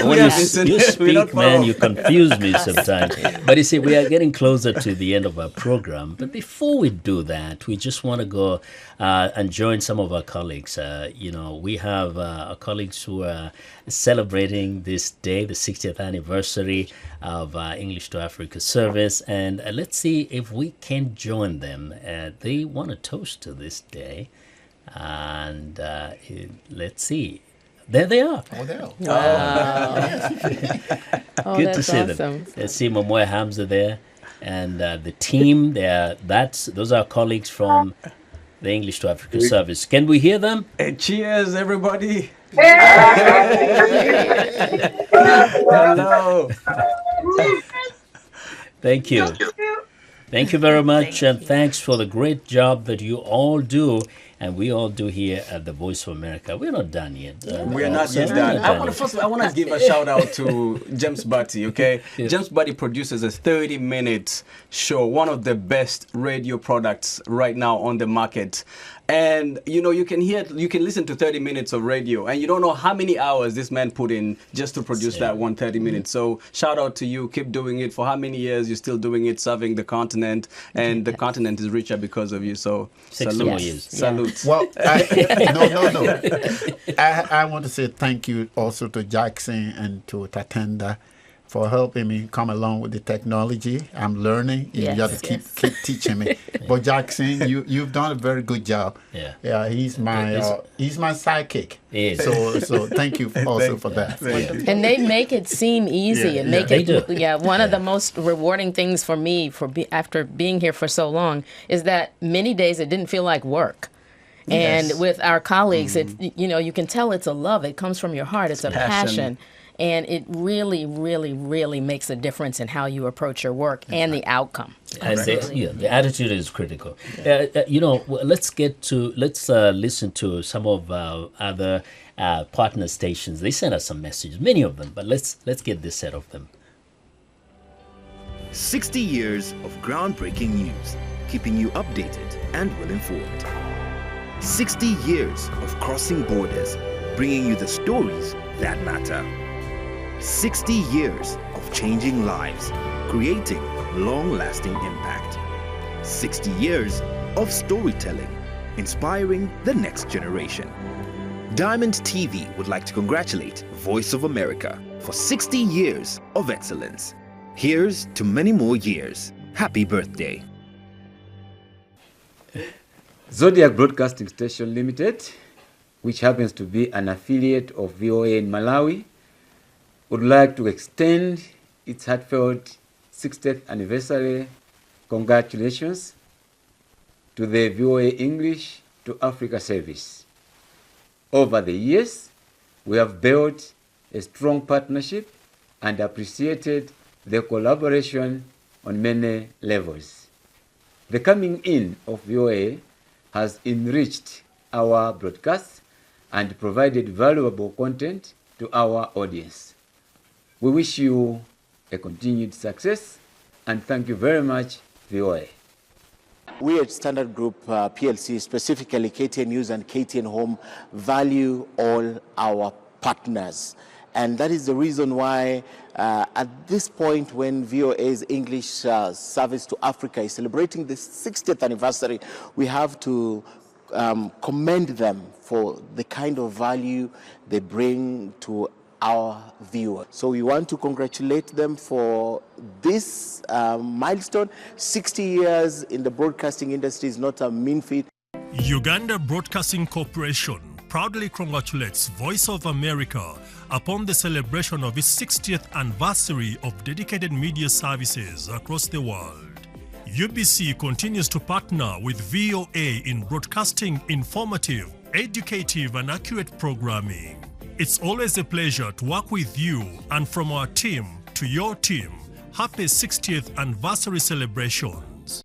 When you speak, man, you confuse me sometimes. But you see, we are getting closer to the end of our program. But before we do that, we just want to go and join some of our colleagues. We have our colleagues who are celebrating this day, the 60th anniversary of English to Africa service. And let's see if we can join them. They want to toast to this day. And let's see. There they are. Oh, there. Wow. Good to see them. Let's see Momoy Hamza there. And the team, those are colleagues from the English to Africa service. Can we hear them? Cheers, everybody. Hello. Thank you. Thank you very much, and thanks for the great job that you all do, and we all do here at the Voice of America. We're not done yet. We are not yet done. I want to give a shout out to James Batty, okay? Yes. James Batty produces a 30-minute show, one of the best radio products right now on the market. And you can listen to 30 minutes of radio, and you don't know how many hours this man put in just to produce that 30 minutes. So shout out to you. Keep doing it. For how many years you're still doing it, serving the continent, and the continent is richer because of you. So 60 more years. Salute. Well, no. I want to say thank you also to Jackson and to Tatenda for helping me come along with the technology. I'm learning. You got to keep teaching me. But Jackson, you've done a very good job. Yeah. He's my sidekick. So thank you also for that. And they make it seem easy and make it. One of the most rewarding things for me after being here for so long is that many days it didn't feel like work. And with our colleagues, you can tell it's a love. It comes from your heart. It's a passion. And it really, really, really makes a difference in how you approach your work and the outcome. And the attitude is critical. Let's listen to some of our other partner stations. They sent us some messages, many of them, but let's get this set of them. 60 years of groundbreaking news, keeping you updated and well informed. 60 years of crossing borders, bringing you the stories that matter. 60 years of changing lives, creating long-lasting impact. 60 years of storytelling, inspiring the next generation. Diamond TV would like to congratulate Voice of America for 60 years of excellence. Here's to many more years. Happy birthday. Zodiac Broadcasting Station Limited, which happens to be an affiliate of VOA in Malawi, would like to extend its heartfelt 60th anniversary congratulations to the VOA English to Africa service. Over the years, we have built a strong partnership and appreciated the collaboration on many levels. The coming in of VOA has enriched our broadcasts and provided valuable content to our audience. We wish you a continued success and thank you very much, VOA. We at Standard Group PLC, specifically KTN News and KTN Home, value all our partners. And that is the reason why at this point, when VOA's English service to Africa is celebrating the 60th anniversary, we have to commend them for the kind of value they bring to our viewers. So we want to congratulate them for this milestone. 60 years in the broadcasting industry is not a mean feat. Uganda Broadcasting Corporation proudly congratulates Voice of America upon the celebration of its 60th anniversary of dedicated media services across the world. UBC continues to partner with VOA in broadcasting informative, educative, and accurate programming. It's always a pleasure to work with you, and from our team to your team, happy 60th anniversary celebrations.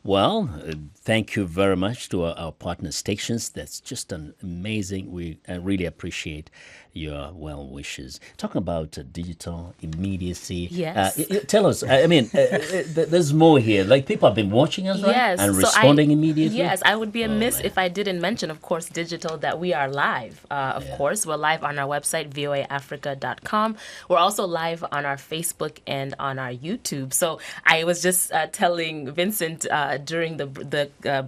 Well, thank you very much to our partner stations. That's just an amazing. We really appreciate your well wishes. Talking about digital immediacy. Yes. Tell us. I mean, there's more here. Like people have been watching us, right? Yes. And responding immediately. Yes, I would be amiss if I didn't mention, of course, digital, that we are live. Of course, we're live on our website, voaafrica.com. We're also live on our Facebook and on our YouTube. So I was just telling Vincent during the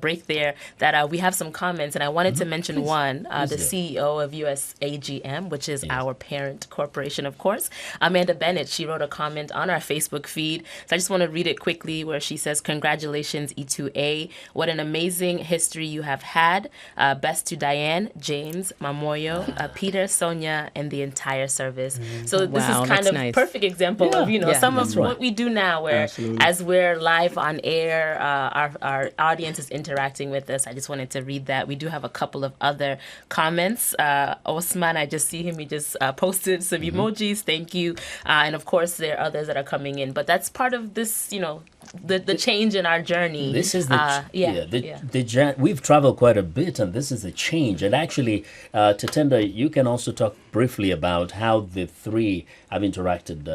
break there that we have some comments, and I wanted to mention one. The CEO of USAGM, which is our parent corporation, of course, Amanda Bennett, she wrote a comment on our Facebook feed. So I just want to read it quickly, where she says, "Congratulations, E2A. What an amazing history you have had. Best to Diane, James, Mamoyo, Peter, Sonia, and the entire service." So this is kind of nice. perfect example of, some of what we do now, where as we're live on air, our audience is interacting with us. I just wanted to read that. We do have a couple of other comments. Osman, I just see him. He just posted some emojis. Thank you. And of course, there are others that are coming in. But that's part of this, the change in our journey. This is the we've traveled quite a bit, and this is the change. And actually, Tatenda, you can also talk briefly about how the three have interacted.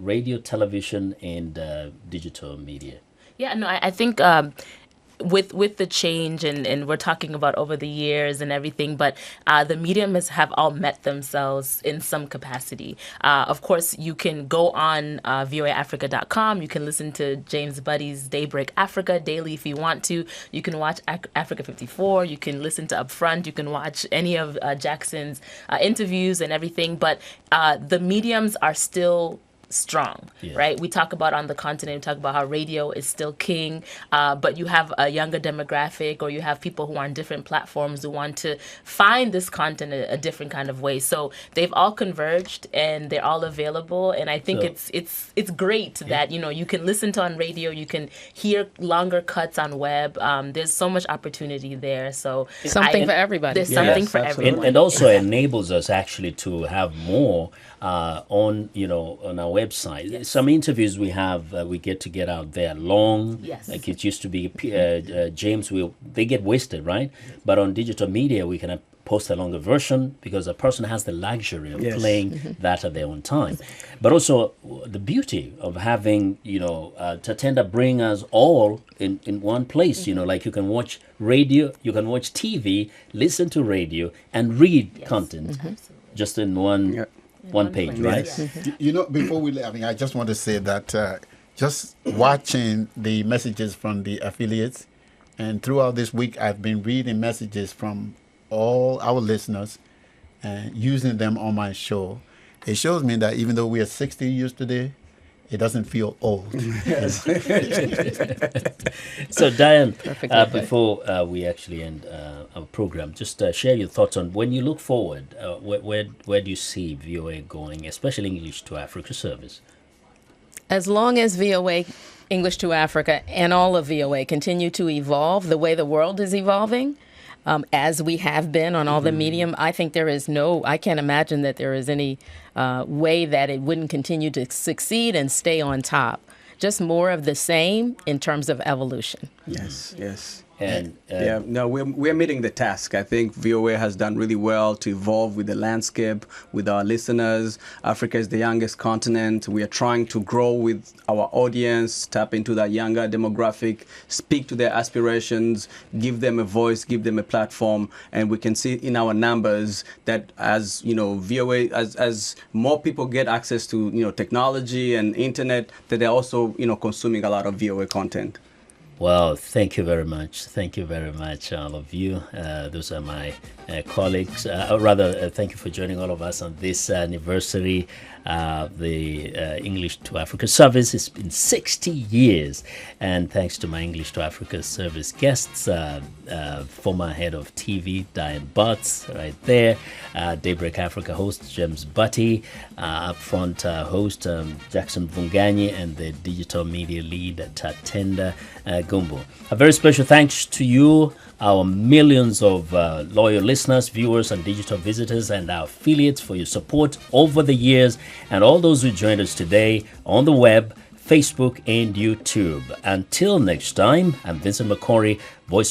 Radio, television, and digital media. Yeah, no, I think with the change, and we're talking about over the years and everything, but the mediums have all met themselves in some capacity. Of course, you can go on voaafrica.com. You can listen to James Buddy's Daybreak Africa daily if you want to. You can watch Africa 54. You can listen to Upfront. You can watch any of Jackson's interviews and everything. But the mediums are still strong, right? We talk about on the continent, we talk about how radio is still king, but you have a younger demographic, or you have people who are on different platforms who want to find this content a different kind of way. So they've all converged and they're all available. And I think it's great that, you can listen to on radio, you can hear longer cuts on web. There's so much opportunity there. So something for everybody. There's something for everyone. And also enables us actually to have more on our website. Yes. Some interviews we have, we get out there long. Yes. Like it used to be, James, they get wasted, right? But on digital media, we can post a longer version because a person has the luxury of playing that at their own time. But also the beauty of having, Tatenda bring us all in one place, like you can watch radio, you can watch TV, listen to radio, and read content just in one page, right? Yes. Before we leave, I just want to say that just watching the messages from the affiliates, and throughout this week, I've been reading messages from all our listeners and using them on my show. It shows me that even though we are 60 years today, it doesn't feel old. So, Diane, before we actually end our program, just share your thoughts on when you look forward, where do you see VOA going, especially English to Africa service? As long as VOA English to Africa and all of VOA continue to evolve the way the world is evolving, as we have been on all the medium, I think I can't imagine that there is any way that it wouldn't continue to succeed and stay on top. Just more of the same in terms of evolution. Yes. And yeah, no, we're meeting the task. I think VOA has done really well to evolve with the landscape, with our listeners. Africa is the youngest continent. We are trying to grow with our audience, tap into that younger demographic, speak to their aspirations, give them a voice, give them a platform, and we can see in our numbers that as VOA, as more people get access to technology and internet, that they're also consuming a lot of VOA content. Well, thank you very much. Thank you very much, all of you. Those are my colleagues. Thank you for joining all of us on this anniversary. The English to Africa service. It's been 60 years. And thanks to my English to Africa service guests, former head of TV, Diane Butts, right there, Daybreak Africa host, James Butty, upfront host, Jackson Vunganyi, and the digital media lead, Tatenda Gumbo. A very special thanks to you, our millions of loyal listeners, viewers, and digital visitors, and our affiliates for your support over the years, and all those who joined us today on the web, Facebook, and YouTube. Until next time, I'm Vincent McCory, voice